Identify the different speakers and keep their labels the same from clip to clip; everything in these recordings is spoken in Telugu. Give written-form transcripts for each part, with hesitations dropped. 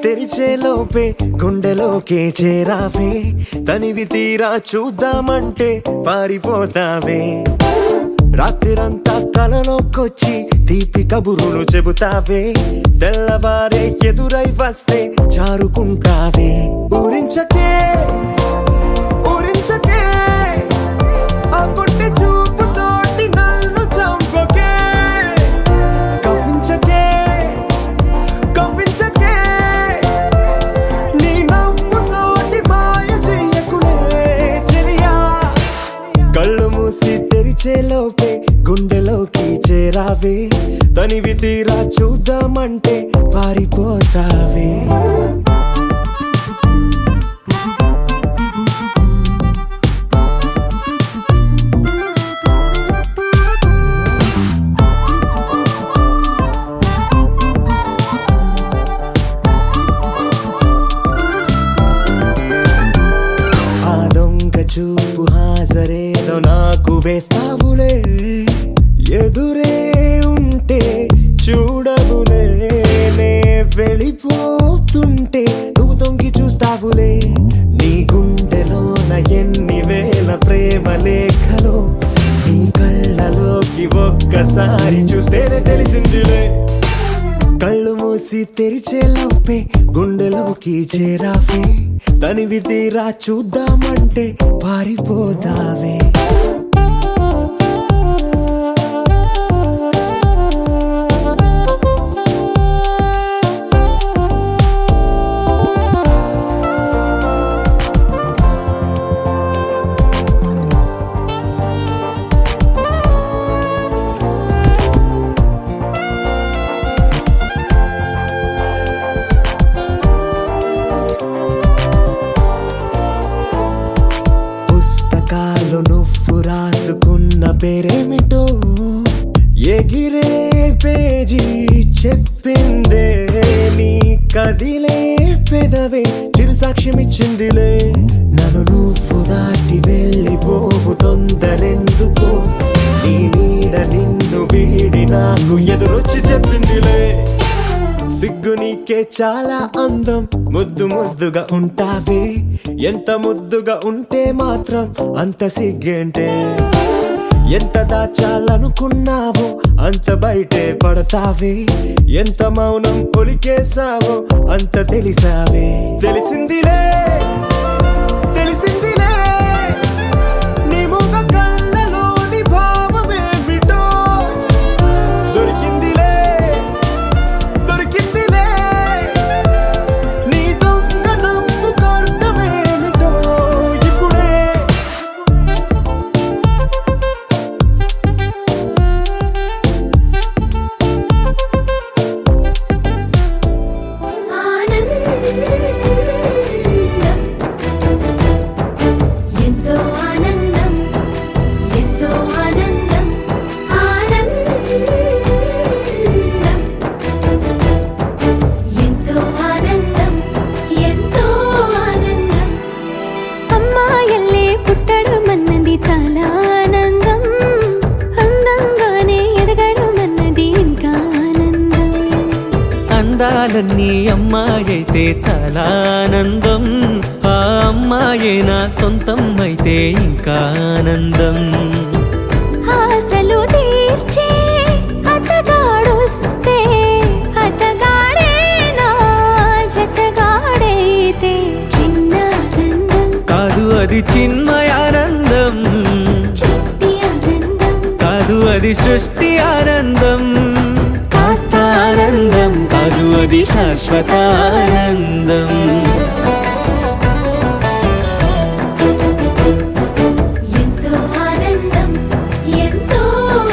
Speaker 1: తెరిచే లోపే గుండెలోకే చేరావే తనివి తీరా చూద్దామంటే పారిపోతావే రాత్రిరంతా కలలోకొచ్చి తీపి కబురులు చెబుతావే తెల్లవారే ఎదురై వస్తే చారుకుంటావే ఊరించకే ఊరించకే ఆ కొట్టి చూపుతోటి నన్ను చంపకే కవ్వించకే కవ్వించకే నీ నవ్వుతోటి మాయ చెయ్యకులే చెలియా కళ్ళు మూసి తెరిచే లోపే గుండెలోకి చేరావే తనివి తీరా చూద్దామంటే పారిపోతావే ఆ దొంగ చూపు హాజరేదో నాకు వేస్తావులే ఎదురే ఉంటే చూడవులే నే వెళ్ళిపోతుంటే నువ్వు తొంగి చూస్తావులే నీ గుండెలోన ఎన్ని వేల ప్రేమ లేఖలో నీ కళ్ళలోకి ఒక్కసారి చూస్తేనే తెలిసిందిలే కళ్ళు మూసి తెరిచే లోపే గుండెలోకి చేరావే తనివి తీరా చూద్దామంటే పారిపోతావే పుస్తకాలు నువ్వు రాసుకున్న పేరేమిటో ఎగిరే పేజీ చెప్పిందే నీ కదిలే పెదవే చిరు సాక్ష్యమిచ్చిందిలే నన్ను నువ్వు దాటి వెళ్ళిపోవు తొందరెందుకో నీ నీడ నిన్ను వీడి నాకు ఎదురొచ్చి చెప్పిందిలే సిగ్గు నీకే చాలా అందం ముద్దు ముద్దుగా ఉంటావే ఎంత ముద్దుగా ఉంటే మాత్రం అంత సిగ్గేంటే ఎంత దాచాలనుకున్నావో అంత బయటే పడతావే ఎంత మౌనం ఒలికేసావో అంత తెలిసావే తెలిసిందిలే తెలిసిందిలే నీ ముఖ కళ్ళలోని భావమేమిటో దొరికిందిలే దొరికిందిలే నీ దొంగ నవ్వుకు అర్థమేమిటో ఇప్పుడే
Speaker 2: ఎంతో ఆనందం ఎంతో ఆనందం ఆనందం ఎంతో ఆనందం ఎంతో ఆనందం అమ్మాయల్లే పుట్టడం అన్నది చాలా ఆనందం అందంగానే ఎదగడం అన్నది ఇంకా ఆనందం
Speaker 3: అందాలన్నీ అమ్మాయైతే చాలా ఆనందం ఆ అమ్మాయే నా సొంతం అయితే ఇంకా ఆనందం
Speaker 2: ఆశలు తీర్చే అతగాడొస్తే అతగాడే నా జతగాడైతే చిన్న ఆనందం
Speaker 3: కాదు అది చిన్మయానందం
Speaker 2: చిట్టి ఆనందం
Speaker 3: కాదు అది సృష్టి ఆనందం కాస్త ఆనందం కాదు అది శాశ్వత ఆనందం
Speaker 2: ఎంతో ఆనందం ఎంతో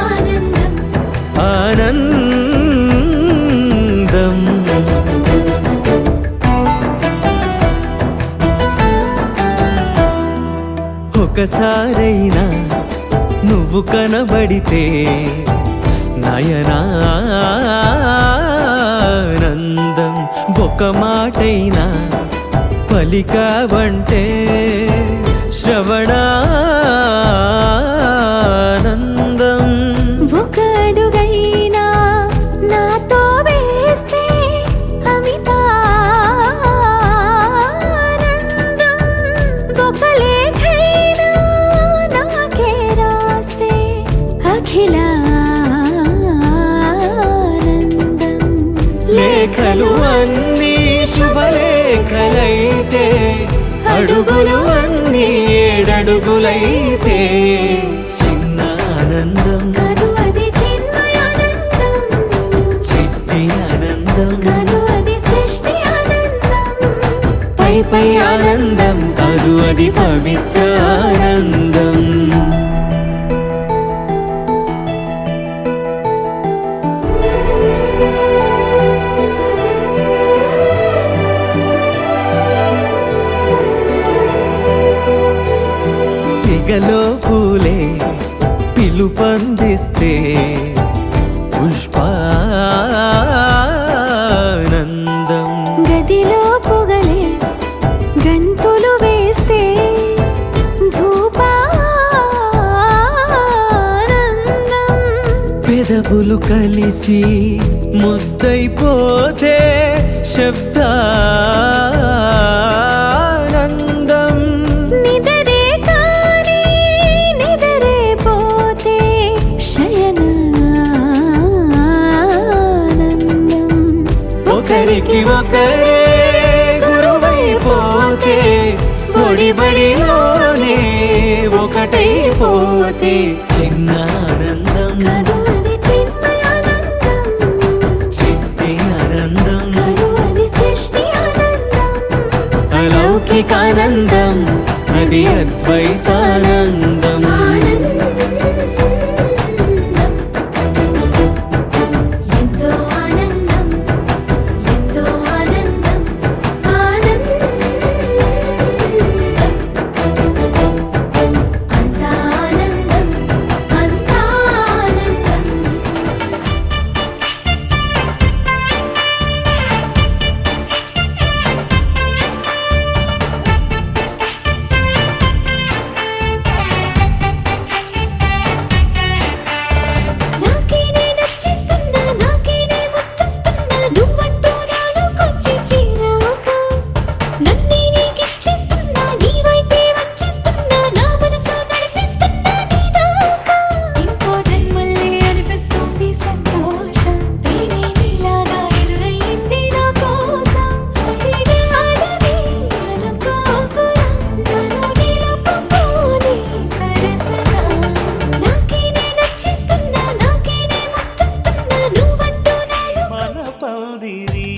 Speaker 2: ఆనందం
Speaker 3: ఆనందం ఒకసారైనా నువ్వు కనబడితే నయనానందం ఒక మాటైనా పలికావంటే శ్రవణానందం
Speaker 2: ఒక అడుగైనా నాతో వేస్తే అమితా
Speaker 3: రేఖలైతే అడుగులు అన్నీ 7 అడుగులైతే చిన్న ఆనందం
Speaker 2: కాదు అది చిన్మయానందం
Speaker 3: చిట్టి ఆనందం
Speaker 2: కాదు అది సృష్టి ఆనందం
Speaker 3: పై పై ఆనందం కాదు అది పవిత్ర ఆనందం సిగలో పూలే పిలుపందిస్తే పుష్పానందం
Speaker 2: గదిలో పొగలే గంతులు వేస్తే ధూపానందం
Speaker 3: పెదవులు కలిసి ముద్దైపోతే శబ్దానందం
Speaker 2: నిదరే కాని నిదరే పోతే శయనానందం
Speaker 3: ఒకరికి ఒకరే గురువైపోతే బడిలోనే ఒకటైపోతే చిన్న ఆనందం
Speaker 2: కాదు అది చిన్మయానందం
Speaker 3: చిట్టి ఆనందం
Speaker 2: కాదు అది సృష్టి ఆనందం
Speaker 3: అలౌకికానందం అది అద్వైతానందం
Speaker 2: ఎంతో ఆనందం ఎంతో ఆనందం ఆనందం అంతా ఆనందం అంతా ఆనందం నాకేనే నచ్చిస్తున్నా నాకేనే ముద్దస్తున్నా నువ్వంటూ నాలోకొచ్చి చేరాక నన్నే నీకిచ్చేస్తున్నా నీ వైపే వచ్చేస్తున్నా నా మనసు నడిపిస్తున్నా నీ దాకా ఇంకో జన్మల్లే అనిపిస్తుంది సంతోషం ప్రేమే నీలాగా ఎదురయ్యింది నా కోసం అడిగాడని అనుకోకురా నన్ను నిలుపుకోని సరసగా నాకేనే నచ్చిస్తున్నా నాకేనే ముద్దస్తున్నా నువ్వంటూ నాలో
Speaker 1: మన పందిరి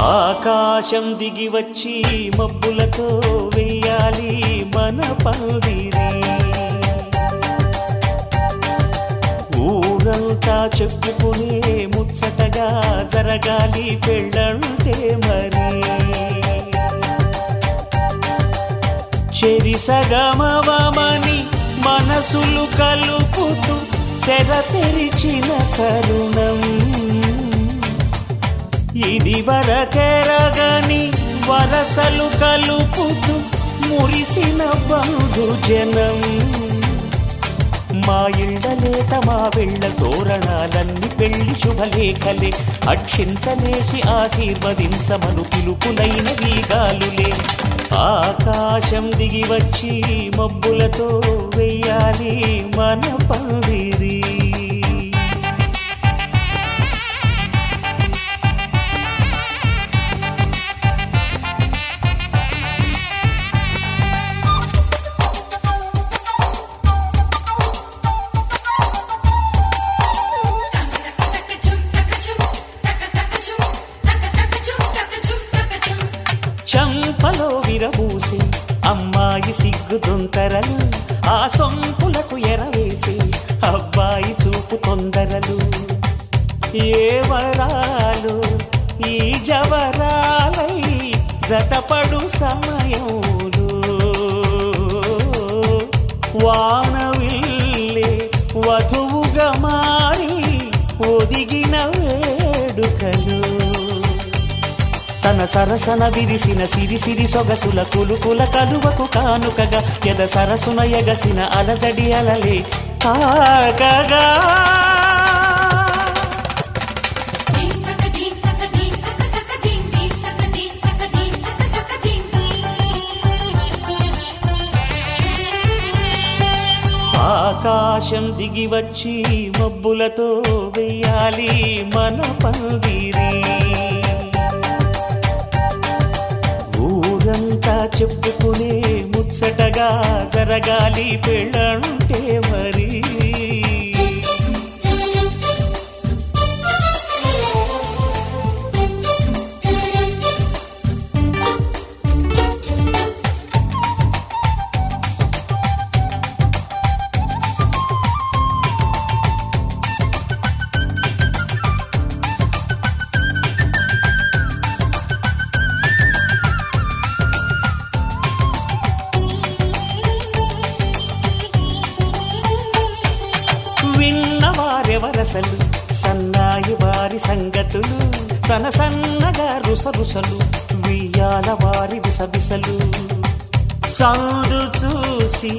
Speaker 1: ఆకాశం దిగి వచ్చి మబ్బులతో వెయ్యాలి మన పందిరి ఊరంతా చెప్పుకునే ముచ్చటగా జరగాలి పెళ్ళంటే మరి చెరిసగమవమని మనసులు కలుపుతూ తెర తెరిచిన తరుణం ఇది వరకెరగని వరసలు కలుపుతూ మురిసిన బంధుజనం మా ఇళ్ళలేత మా వెళ్ళ తోరణాలన్నీ పెళ్లి శుభలేఖలే అక్షింతలేసి ఆశీర్వదించమను పిలుపులైన వీగాలులే ఆకాశం దిగి వచ్చి మబ్బులతో వెయ్యాలి మన పందిరి చంపలో విరబూసి అమ్మాయి సిగ్గుదొంతరలు ఆ సొంపులకు ఎరవేసి అబ్బాయి చూపు తొందరలు ఏ వరాలు ఈ జవరాలై జతపడు సమయంలో వానవిల్లే వధువుగా మారి ఒదిగిన వేడుకలు తన సరసన విరిసిన సిరిసిరి సొగసుల కులుకుల కలువకు కానుకగా ఎద సరసున ఎగసిన అలజడి అలలే తాకగా ఆకాశం దిగి వచ్చి మబ్బులతో వెయ్యాలి మన పందిరి. ఊరంతా చెప్పుకునే ముచ్చటగా జరగాలి పెళ్ళంటే మరి. విన్నవారెవరసలు సన్నాయి వారి సంగతులు, సనసన్నగా రుసరుసలు వియ్యాల వారి విసవిసలు. సౌదు చూసి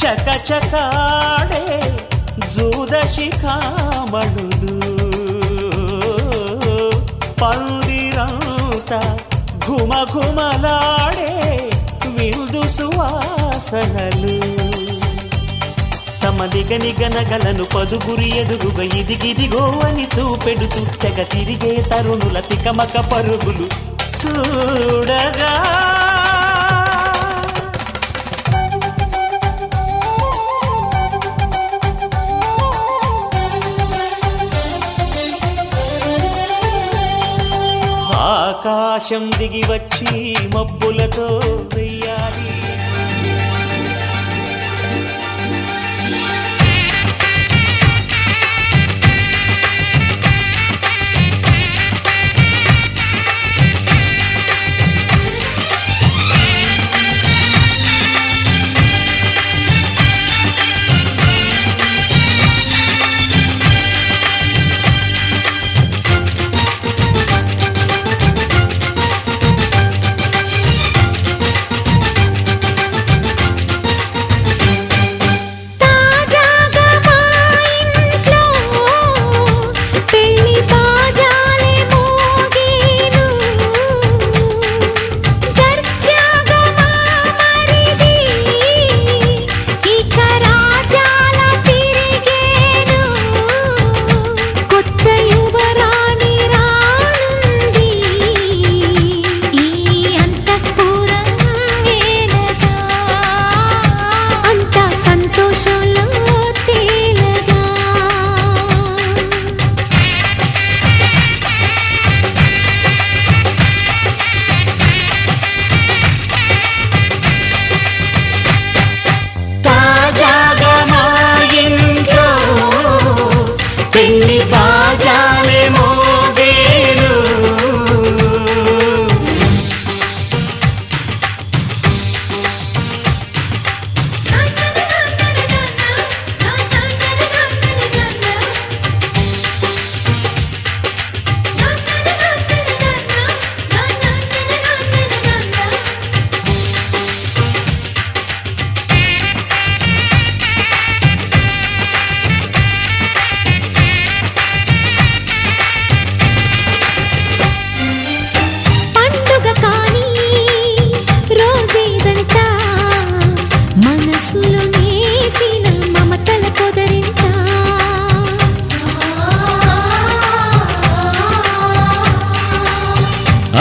Speaker 1: చకచకాడే జూదశిఖామణులు, పందిరంతా ఘుమఘుమలాడే విందు సువాసనలు. తమ నిగనిగనగలను పదుగురి ఎదురుగా ఇదిగిదిగో అని చూపెడుతూ తెగ తిరిగే తరుణుల తికమక పరుగులు చూడగా. ఆకాశం దిగి వచ్చి మబ్బులతో వెయ్యాలి.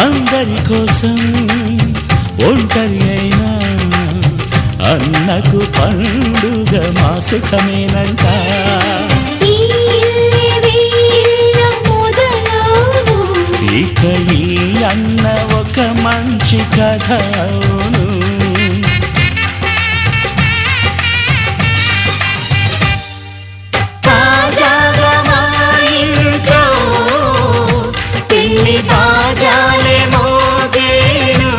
Speaker 1: అందరి కోసం ఒంటరి అయినా అన్నకు పండుగ మా సుఖమేనంట. ఇక ఈ అన్న ఒక మంచి కథ అవును. తాజాగా మా ఇంట్లో పెళ్లి బాజాలే మోగేను.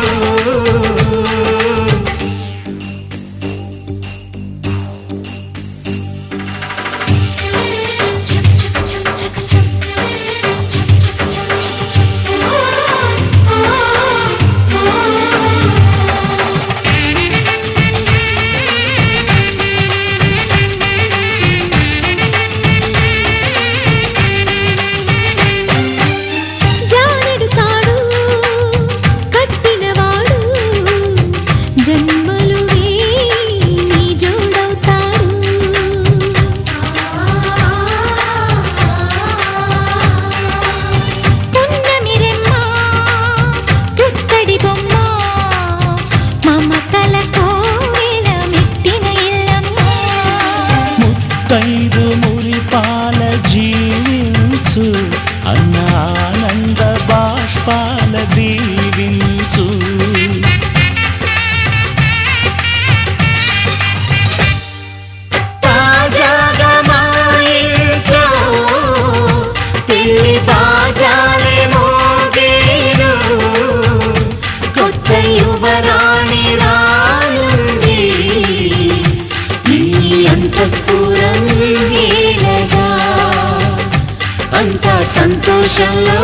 Speaker 1: యువరాణి రానుంది నీ అంతఃపురం ఏలగా అంతా సంతోషంలో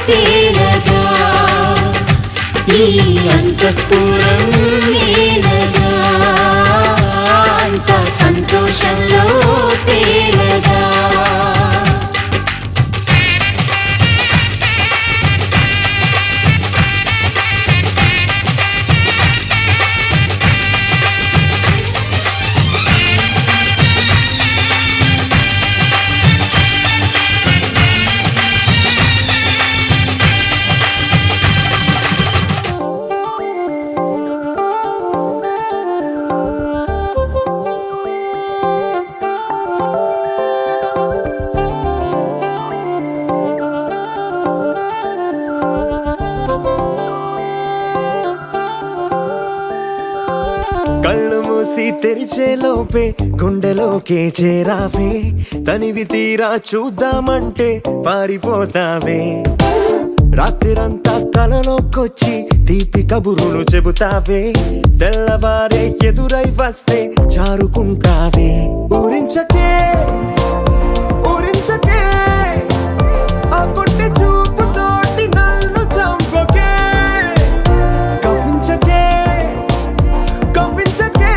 Speaker 1: తేలగా ఈ అంతఃపురం ఏలగా అంతా సంతోషంలో తేలగా
Speaker 3: కళ్ళు మూసి తెరిచే లోపే గుండెలోకే చేరావే తనివి తీరా చూద్దామంటే పారిపోతావే రాత్రిరంతా కలలోకొచ్చి తీపి కబురులు చెబుతావే తెల్లవారే ఎదురై వస్తే జారుకుంటావే ఊరించకే ఊరించకే ఆ కొట్టె చూపుతోటి నన్ను చంపకే కవ్వించకే కవ్వించకే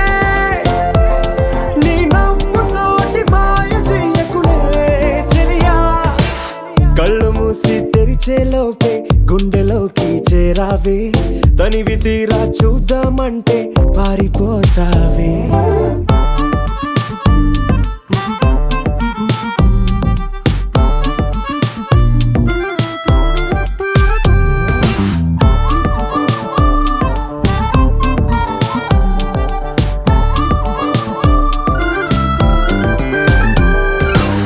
Speaker 3: నీ నవ్వుతోటి మాయ చెయ్యకులే చెలియా కళ్ళు మూసి తెరిచే లోపే గుండెలోకి చేరావే తనివి తీరా చూద్దామంటే పారిపోతావే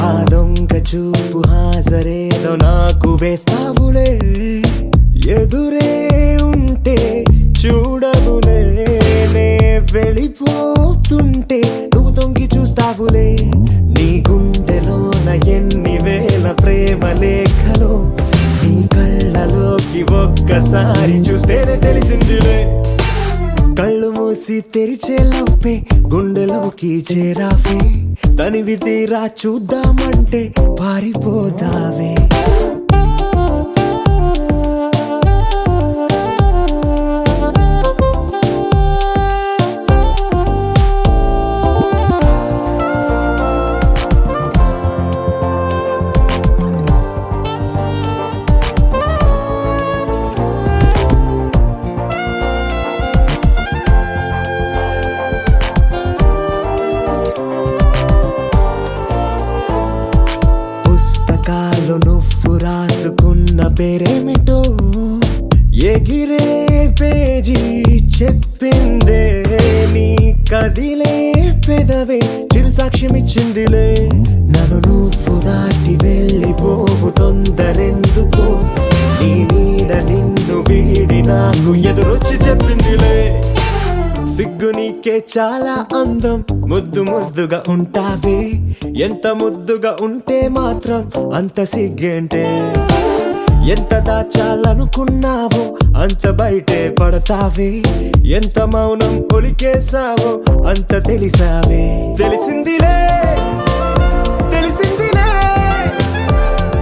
Speaker 3: ఆ దొంగ చూపు హాజరేదో నాకు వేస్తావులే ఎదురే ఉంటే చూడవులే నే వెళ్ళిపోతుంటే నువ్వు తొంగి చూస్తావులే నీ గుండెలోన ఎన్ని వేల ప్రేమ లేఖలో నీ కళ్ళలోకి ఒక్కసారి చూస్తేనే తెలిసిందిలే కళ్ళు మూసి తెరిచే లోపే గుండెలోకి చేరావే తనివి తీరా చూద్దామంటే పారిపోతావే పుస్తకాలు నువ్వు రాసుకున్న పేరేమిటో ఎగిరే పేజీ చెప్పిందే నీ కదిలే పెదవే చిరు సాక్ష్యమిచ్చిందిలే నన్ను నువ్వు దాటి వెళ్ళిపోవు తొందరెందుకో నీ నీడ నిన్ను వీడి నాకు ఎదురొచ్చి చెప్పిందిలే సిగ్గు నీకే చాలా అందం ముద్దు ముద్దుగా ఉంటావే ఎంత ముద్దుగా ఉంటే మాత్రం అంత సిగ్గేంటే ఎంత దాచాలనుకున్నావో అంత బయటే పడతావే ఎంత మౌనం ఒలికేసావో అంత తెలిసావే తెలిసిందిలే తెలిసిందిలే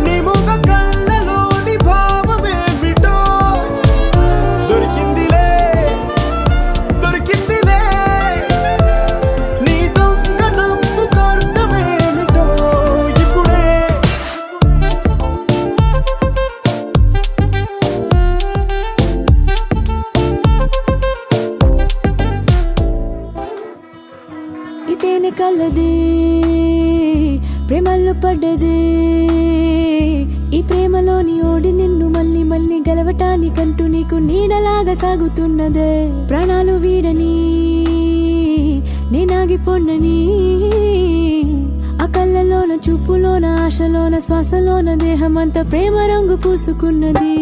Speaker 3: నీ ముఖ కళ్ళలోని భావమేమిటో దొరికిందిలే దొరికిందిలే నీ దొంగ నవ్వుకు అర్థమేమిటో ఇప్పుడే
Speaker 2: ఇతేనే కలది ప్రేమల్లో పడ్డది ఈ ప్రేమలోని ఓడి నిన్ను మళ్ళీ మళ్ళీ గెలవటానికంటూ నీకు నీడలాగా సాగుతున్నదే ప్రాణాలు వీడని నేనాగిపోండని ఆ కళ్ళలోన చూపులోన ఆశలోన శ్వాసలోన దేహమంతా ప్రేమ రంగు పూసుకున్నది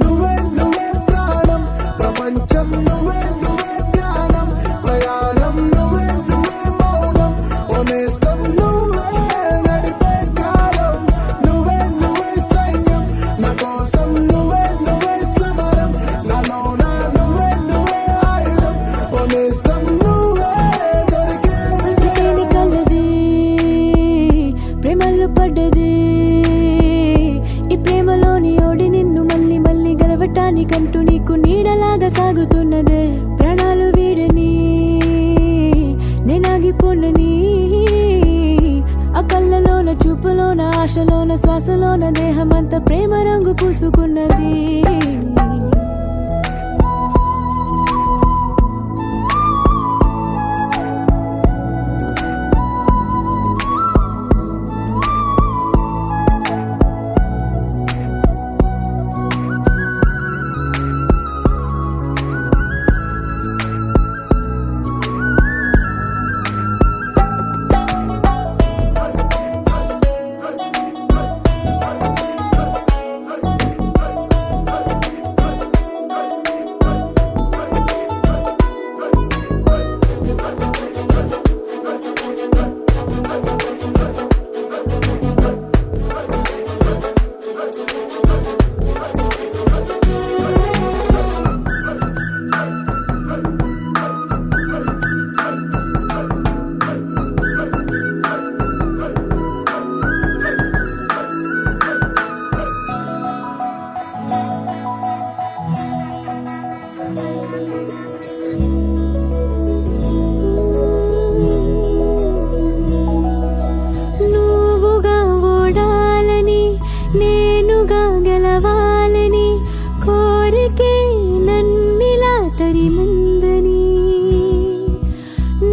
Speaker 4: నువ్వే నువ్వే ప్రాణం ప్రపంచం నువ్వే నువ్వే ధ్యానం ప్రయాణం నువ్వే నువ్వే మౌనం ఓనేస్తం నువ్వే నడిపే కాలం నువ్వే నువ్వే సైన్యం నా కోసం నువ్వే నువ్వే సమరం నాలో నా
Speaker 2: సాగుతున్నదే ప్రాణాలు వీడని నేనాగిపోనని ఆ కళ్ళలోన చూపులోన ఆశలోన శ్వాసలోన దేహమంతా ప్రేమ రంగు పూసుకున్నది నువ్వుగా ఓడాలని నేనుగా గెలవాలని కోరికే నన్నిలా తరిమందని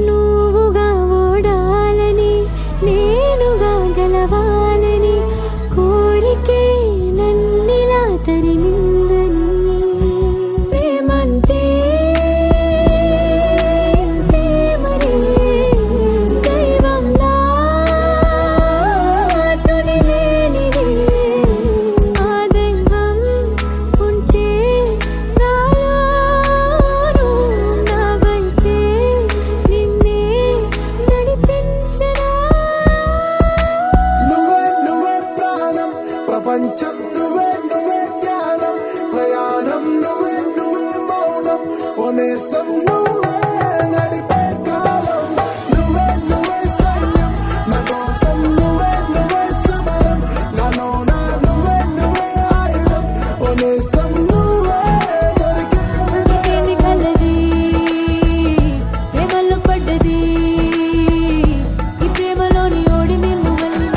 Speaker 2: నువ్వుగా ఓడాలని నేనుగా గెలవాలని కోరికే నన్నిలా తరిమిందని ప్రేమంటే ప్రేమనే దైవంలా తుదిలేనిది ఆ దైవం ఉంటే రాను నా వైపే నిన్నే నడిపించరా
Speaker 4: నువ్వే ప్రాణం ప్రపంచం నువ్వే ధ్యానం ప్రయాణం నువ్వే మౌనం ఓనేస్తం నువ్వే నడిపే కాలం నువ్వే సైన్యం నా కోసం నువ్వే సమరం నాలో నువ్వే ఆయుధం ఓనేస్తం నువ్వే దొరికే
Speaker 2: దేని కలది ప్రేమలో పడ్డది ఈ ప్రేమలోని ఓడి నిన్ను మళ్ళీ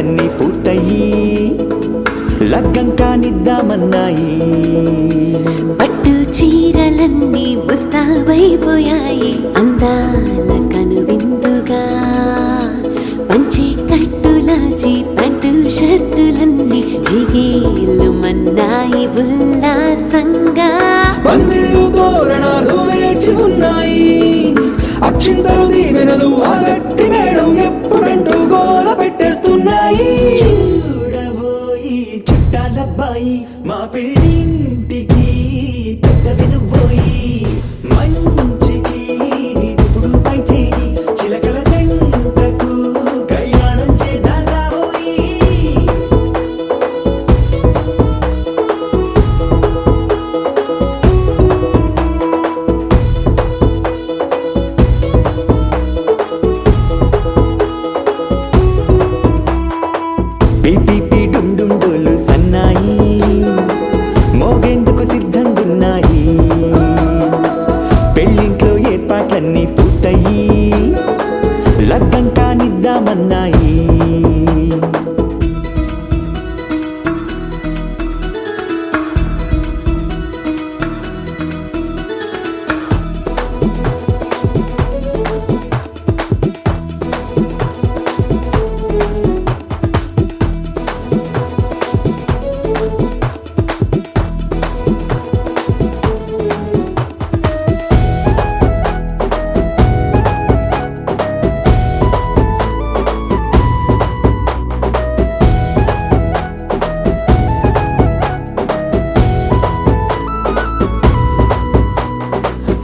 Speaker 3: ఏర్పాట్లన్నీ పూర్తయి లగ్గం కానిద్దామన్నాయి.
Speaker 2: పట్టు చీరలన్నీ ముస్తాబైపోయాయి అందాల కనువిందుగా. పంచి కట్టులాచి ప్యాంటు షర్టులన్నీ జిగేలు మన్నాయి ఉల్లాసంగా.
Speaker 3: పందిళ్ళు తోరణాలు వేచి ఉన్నాయి, అక్షింతలు దీవెనలు ఆ గట్టి మేడం ఎప్పుడంటూ గోల పెట్టేస్తున్నాయి. చూడబోయి చుట్టాలబ్బాయి మా పెళ్ళింటికి పెద్ద వినుబోయి. మంచికి నిదుపుడు పై చేయి చిలకల జంటకు కళ్యాణం చేద్దాం రాబోయి. పిపి డుమ్ డుమ్ డోలు సన్నాయి మోగేందుకు సిద్ధంగున్నాయి. పెళ్ళింట్లో ఏర్పాట్లన్నీ పూర్తయి లగ్గం కానిద్దామన్నాయి.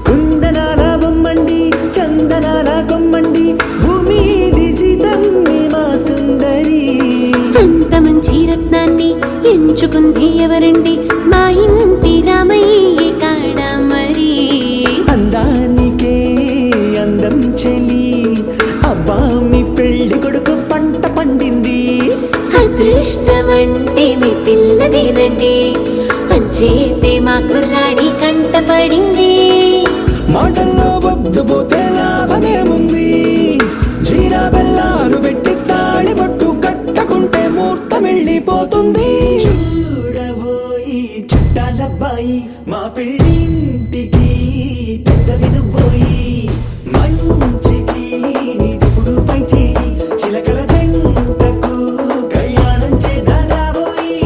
Speaker 3: కుందనాల బొమ్మండి చందనాల కొమ్మండి భూమి దిశితమ్మి మా సుందరి.
Speaker 2: అంత మంచి రత్నాన్ని ఎంచుకుంది ఎవరండి? మా ఇంటి రామయ్య కాడ మరి.
Speaker 3: అందానికే అందం చెలి అబ్బా మీ పెళ్లి కొడుకు పంట పండింది.
Speaker 2: అదృష్టమంటే మీ పిల్లదేనండి, అంచేతే మా కుర్రాడి కంట పడింది.
Speaker 3: మాటల్లో వద్దుపోతే లాభమేముంది, జీరా బెల్లాలు పెట్టి తాళి పట్టు కట్టకుంటే ముహూర్తం వెళ్ళిపోతుంది. చూడబోయి చుట్టాలబ్బాయి మా పెళ్ళింటికి పెద్ద వినుబోయి. మంచికి నిదుపుడు పై చేయి చిలకల జంటకు కళ్యాణం చేద్దాం రాబోయి.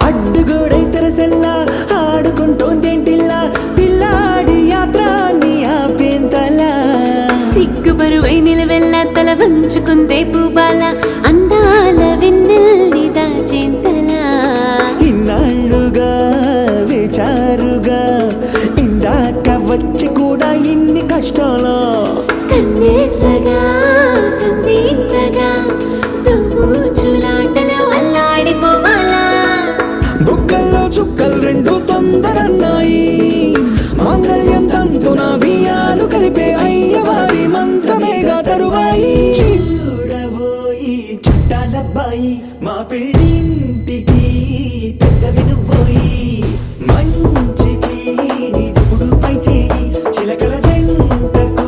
Speaker 3: అడ్డుగోడై తెరసెల్లా ఆడుకుంటోందేంటిల్లా పిల్లాడి యాత్ర నీ ఆపేంతలా.
Speaker 2: సిగ్గుబరువై నిలవెల్లా తల వంచుకుందే పూబాల అందాల వెన్నెల్ని దాచేంతలా.
Speaker 3: ఇన్నాళ్ళుగా వేచారుగా ఇందాక వచ్చి కూడా ఇన్ని కష్టాలా.
Speaker 2: కన్నెర్రగా కందింతగా తుమ్ముచులాటలో అల్లాడిపోవాలా.
Speaker 3: బుగ్గల్లో చుక్కలు రెండు తొందరన్నాయి, మాంగళ్యం తంతున బియ్యాలు కలిపే అయ్యవారి మంత్రమేగా తరువాయి. చూడబోయి చుట్టాలబ్బాయి మా పెళ్ళింటికి పెద్ద వినుబోయి. మంచికి నిదుపుడు పై చేయి చిలకల జంటకు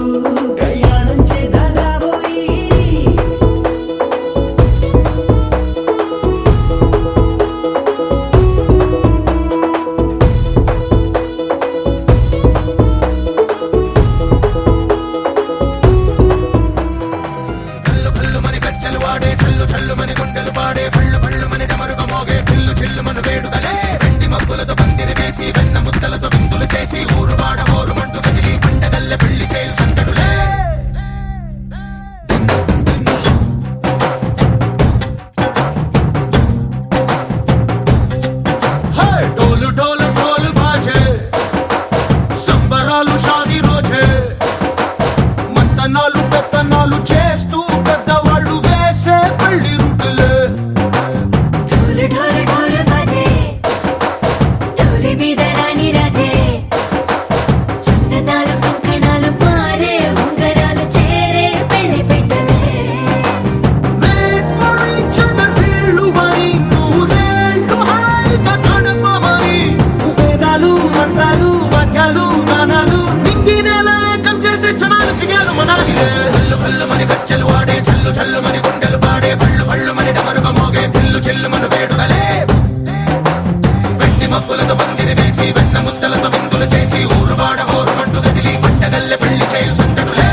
Speaker 5: భల్లుమని గజ్జలు వాడే చల్లు చల్లుమని గుండెలు పాడే భళ్ళు భళ్ళుమని డమరుగ మోగే దిల్లు చిల్లుమను వేడుదలే వెండి మబ్బులతో పందిరి వేసి వెన్న ముద్దలతో విందులు చేసి ఊరు వాడ హోరు మంటు గదిలి పంటగల్లె పెళ్లి చేయు సందడులే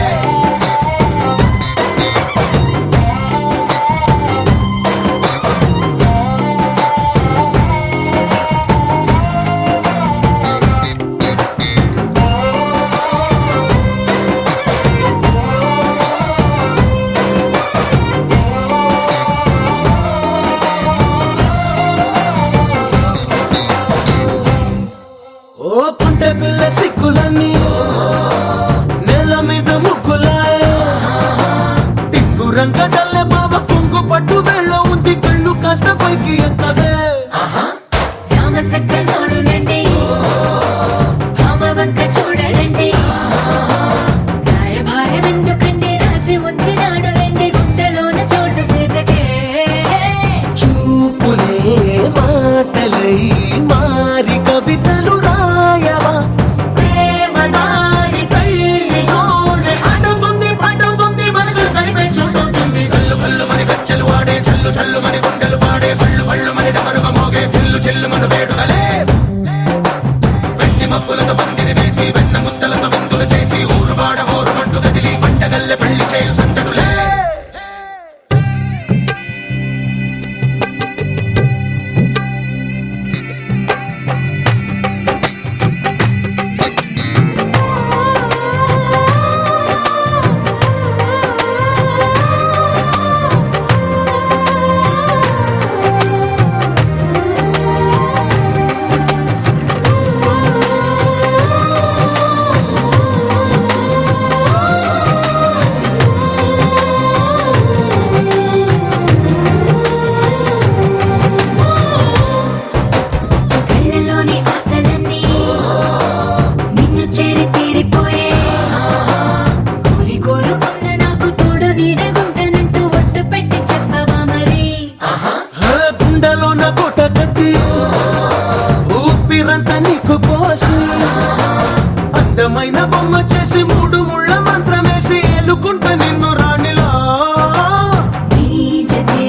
Speaker 3: ఓ పుంటె పిల్ల సిక్కులన్నీ నేల మీద ముగ్గులాయ టింగురంగ డల్లె బాబ కొంగు పట్టు వెళ్ళ ఉంది కళ్ళు కాస్త పైకి ఎత్తదే
Speaker 1: రామసక్క నోడులండి రామవంక చూడడండి రాయభారం ఎందుకండి రాసి ఉంచినాడు రండి గుండెలోన చోటు సీతకే
Speaker 3: చూపులే మాటలై మారి కవితలు రాయవా
Speaker 1: ప్రేమ దారి పెళ్లిలోనే అడుగుంది పడుతుంది మనసు కలిపే చూడుతుంది
Speaker 5: భల్లు భల్లుమని గజ్జలు వాడే చల్లు చల్లుమని గుండెలు పాడే భళ్ళు భళ్ళుమని డమరుగ మోగే దిల్లు చిల్లుమను వేడుదలే వెండి మబ్బులతో పందిరి వేసి వెన్న ముద్దలతో విందులు చేసి ఊరు వాడ హోరు మంటు గదిలి పంటగల్లె పెళ్లి చేయు సందడులే
Speaker 1: కళ్ళలోని ఆశలన్నీ నిన్ను చేరి తీరిపోయే కోరి కోరుకున్న నాకు తోడు నీడగుంటానంటూ ఒట్టు పెట్టి చెప్పవా మరి
Speaker 3: గుండెలోన కోట కట్టి ఊపిరంతా నీకు పోసి అందమైన బొమ్మ చేసి మూడు ముళ్ళ మంత్రమేసి ఎలుకుంటా నిన్ను రాణిలా
Speaker 1: నీజతే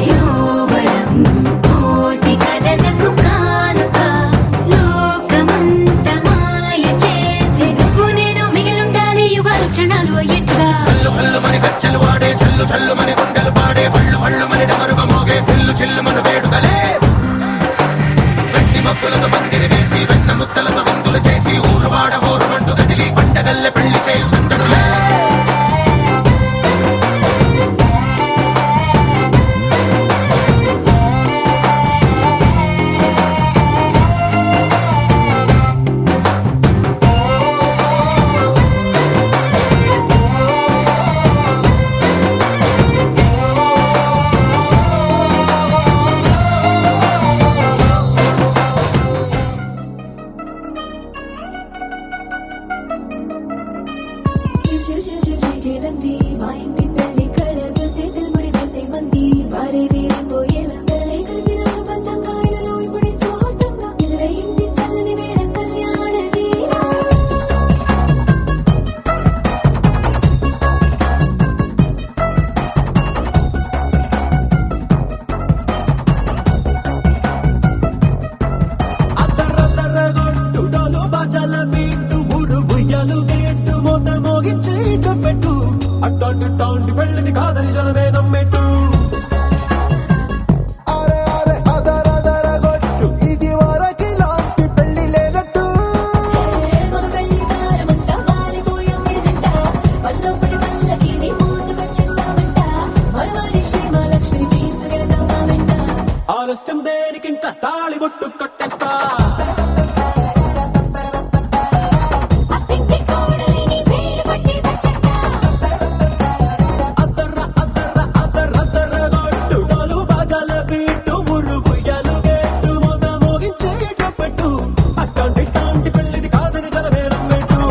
Speaker 1: యోవరం కోటి కలలకు కానుక లోకమంత మాయ చేసి నువ్వు నేను మిగిలుండాలి యుగాలు క్షణాలు అయ్యేట్టుగా
Speaker 5: భల్లు భల్లుమని గజ్జలు వాడే చల్లు చల్లుమని గుండెలు పాడే భళ్ళు భళ్ళుమని డమరుగ మోగే దిల్లు చిల్లుమను వేడుదలే వెండి మబ్బులతో పందిరి వేసి వెన్న ముద్దలతో విందులు చేసి ఊరు వాడ హోరు మంటు గదిలి పంటగల్లె పెళ్లి చేయు సందడులే
Speaker 1: మా ఇంటి పెళ్లి కళగా చేతులు ముడి వేసే మంది వారే వేరిపోయేలా తలే కలిపినారు పంచంగాయలలో ఇప్పుడు స్వార్థంగా ఎదురైంది చల్లని వేడ కళ్యాణ లీల
Speaker 3: అద్దరద్దరగొట్టు డోలు బాజాల బీటు ఊరు బుయ్యలు గేట్టు మోత మోగించేట పెట్టు అట్టాంటి టాంటి పెళ్ళిది కాదని జనమే నమ్మెట్టు
Speaker 4: అరే అరే అదరదరగొట్టు ఇది వరకి లాంటి పెళ్లి లేనట్టు
Speaker 1: మగ పెళ్లి వారమంతా వాలిపోయాం విడిదంట పల్లోపడి పల్లకిని మోసుకొచ్చేస్తామంట మరవాడి శ్రీమహాలక్ష్మిని తీసుకెళ్దాం మా వెంట
Speaker 3: ఆలస్యం దేనికింక తాళిబొట్టు కట్టేస్తా
Speaker 1: అత్తింటి కోడలిని వేలు పట్టి వచ్చేస్తా
Speaker 3: అద్దర్ర అద్దర్ర అద్దరద్దరగొట్టు డోలు బాజాల బీటు ఊరు బుయ్యలు గేట్టు మోత మోగించేట పెట్టు అట్టాంటి టాంటి పెళ్ళిది కాదని జనమే నమ్మెట్టు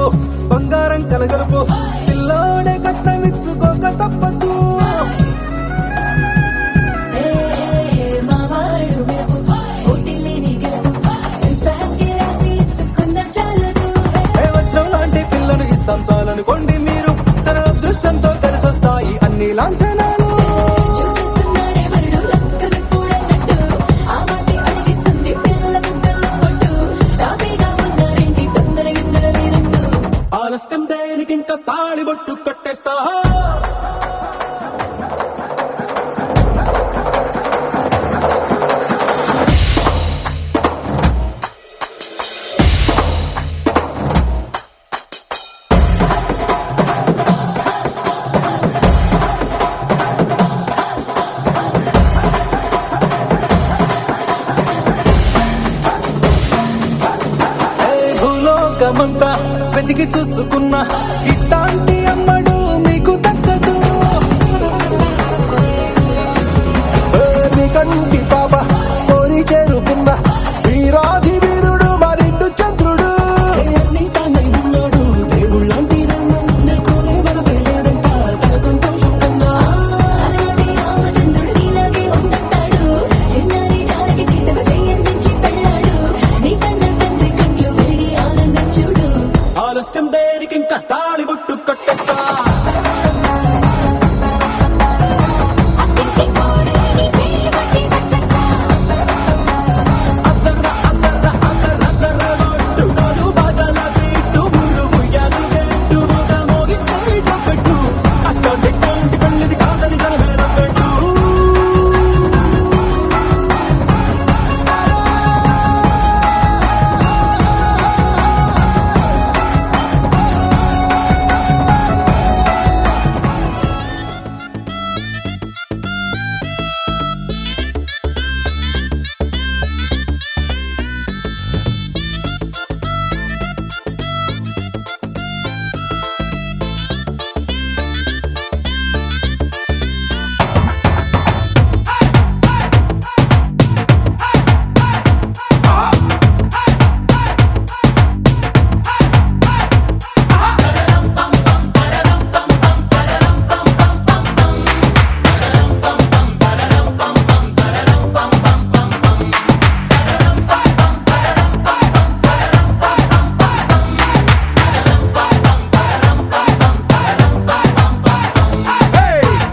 Speaker 4: కలుపు బంగారం కలగలుపు పిల్లోడే కట్టమిచ్చుకోక తప్పదు
Speaker 1: మావాడు మెరుపు ఓటిల్లిని గెలుపు ఇన్స్టాకి రాసి ఇచ్చుకున్న చాలదు
Speaker 4: వజ్రం లాంటి పిల్లను ఇస్తాం చాలనుకోండి మీరు తన అదృష్టంతో కలిసొస్తాయి అన్ని లాంఛనాలు
Speaker 1: చూసేస్తున్నాడే వరుడు లక్కనప్పుడన్నట్టు ఆ మాటే అడిగిస్తుంది పిల్ల ముక్కల్లో కొట్టు తాపీగా ఉన్నారేంటి తొందర గిందర లేనట్టు
Speaker 3: ఆలస్యం దేనికి ఇంకా తాళిబొట్టు కట్టేస్తా
Speaker 4: భూలోకమంతా వెతికి చూసుకున్నా ఇట్లాంటి అమ్మడు మీకు దక్కదు నీ కంటి పాప కోరి చేరుకున్న వీరాధి వీరుడు మరిండు చంద్రుడు
Speaker 3: అన్ని తానై ఉన్నాడు దేవుళ్ళంటి నన్ను కోరే వరమే లేదంట తన సంతోషం కన్నా
Speaker 1: అలాంటి రామచంద్రుడు నీలాగే ఉండంటాడు చిన్నారి జానకి సీతకు చెయ్యందించి పెళ్ళాడు నీ కన్న తండ్రి కండ్లు వెలిగి ఆనందం చూడు
Speaker 3: ఆలస్యం దేనికి ఇంకా తాళిబొట్టు కట్టేస్తా
Speaker 1: అత్తింటి కోడలిని పేరు పట్టి వచ్చేస్తా
Speaker 3: అద్దర్ర అద్దర్ర అద్దర్ర అద్దర్ర కొట్టు డోలు బాజాల బీటు మురు ముయ్యాలు గెట్టు మొగ మోగించేట పెట్టు అట్టంటి పెళ్ళిది కాదని జనమేర పెట్టు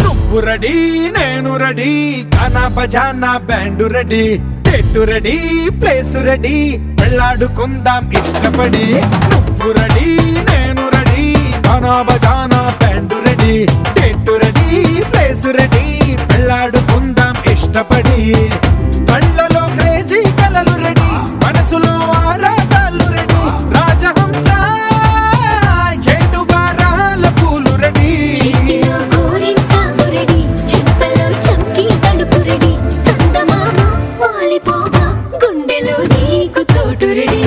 Speaker 6: నువ్వు రెడీ నేను రెడీ గానా బజానా బ్యాండ్ రెడీ చెట్టు రెడీ ప్లేస్ రెడీ వెళ్ళాడుకుందాం ఇష్టపడి నువ్వు రెడీ నేను రెడీ గానా బజానా బ్యాండ్ రెడీ చెట్టు రెడీ ప్లేస్ రెడీ వెళ్ళాడుకుందాం ఇష్టపడి కళ్ళలో క్రేజీ కలలు రెడీ మనసులో ఆరాటాలు రెడీ రాజహంస ఏడు వారాల పూలు రెడీ
Speaker 1: చేతిలో గోరింటాకు రెడీ చెంపలో చంకీ తడుపు రెడీ చందమామ వాలిపోగా గుండెలో నీకు చోటు రెడీ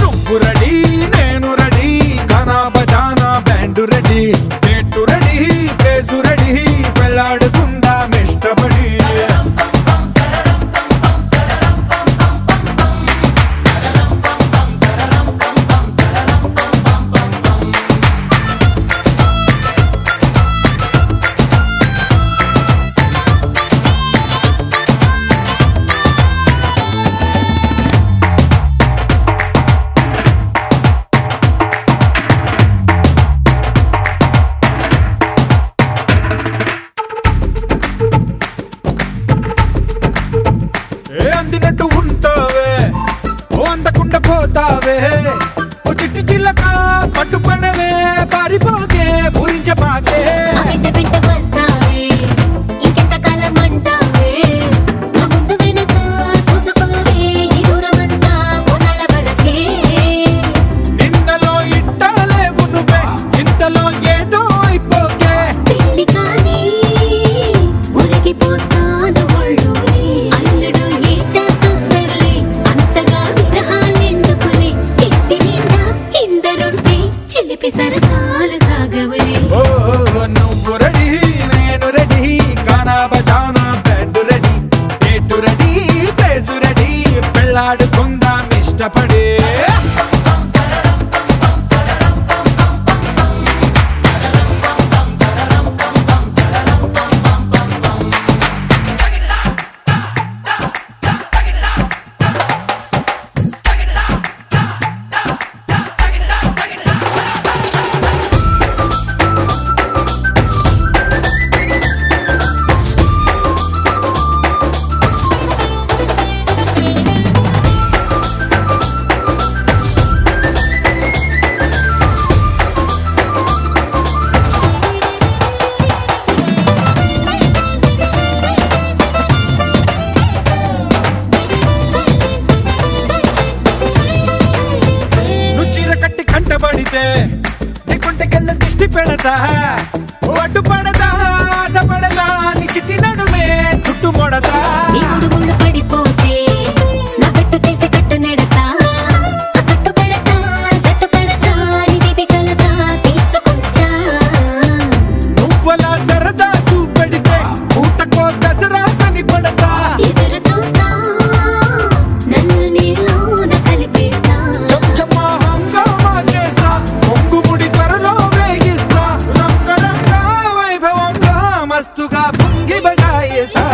Speaker 6: నువ్వు రెడీ నేను రెడీ గానా బజానా బ్యాండ్ రెడీ చెట్టు రెడీ ప్లేసు రెడీ వెళ్ళాడుకుందాం ఇష్టపడి అందినట్టు ఉంటావే ఓ అందకుండా పోతావే ఓ చిట్టి చిల్లక పట్టుపడవే పారిపోకే పూరించబాకే
Speaker 1: వెంట వెంట వస్తావే ఇంకెంత కాలం అంటావే నా ముందు వెనక చూసుకోవే ఈ దూరమంతా కొనాల వరకే
Speaker 6: నిన్నలో ఇట్టాలేవు నువ్వే ఇంతలో ఏదో అయిపోకే
Speaker 1: పెళ్లి కానీ ఉరిగిపోతాను ఒళ్ళోనే అల్లుడు ఈట తొందరలే అంతగా విరహాలెందుకులే ఇంటి నిండా ఇందరుంటే చిలిపి సరసాలు సాగవలే
Speaker 6: ఓ నువ్వు రెడీ నేను రెడీ గానా బజానా బ్యాండ్ రెడీ చెట్టు రెడీ ప్లేసు రెడీ పెళ్ళాడుకుందాం ఇష్టపడి పడితే నీకుంటకెళ్ళ దిష్టి పెడతా ఒడ్డు పడదా ఆశ పడదా నీ చిట్టి నడుమే చుట్టు మొడదా
Speaker 1: నీ ముళ్ళు పడిపోతే నా పెట్టు తీసి కట్టు నెడతా కట్టు పెడతా జట్టు పెడతా నీ దీపి కలతా తీర్చుకుంటా
Speaker 6: నువ్వలా సరదా చూపెడితే ఊటకో దసరా కని పడతా
Speaker 1: ఎదురు చూస్తా నన్ను నీలోన కలిపేస్తా
Speaker 6: చెంచమ్మా హంగామా చేస్తా పొంగుముడి త్వరలో వేగిస్తా రంగరంగా వైభవంగా మస్తుగా పొంగి బజాయిస్తా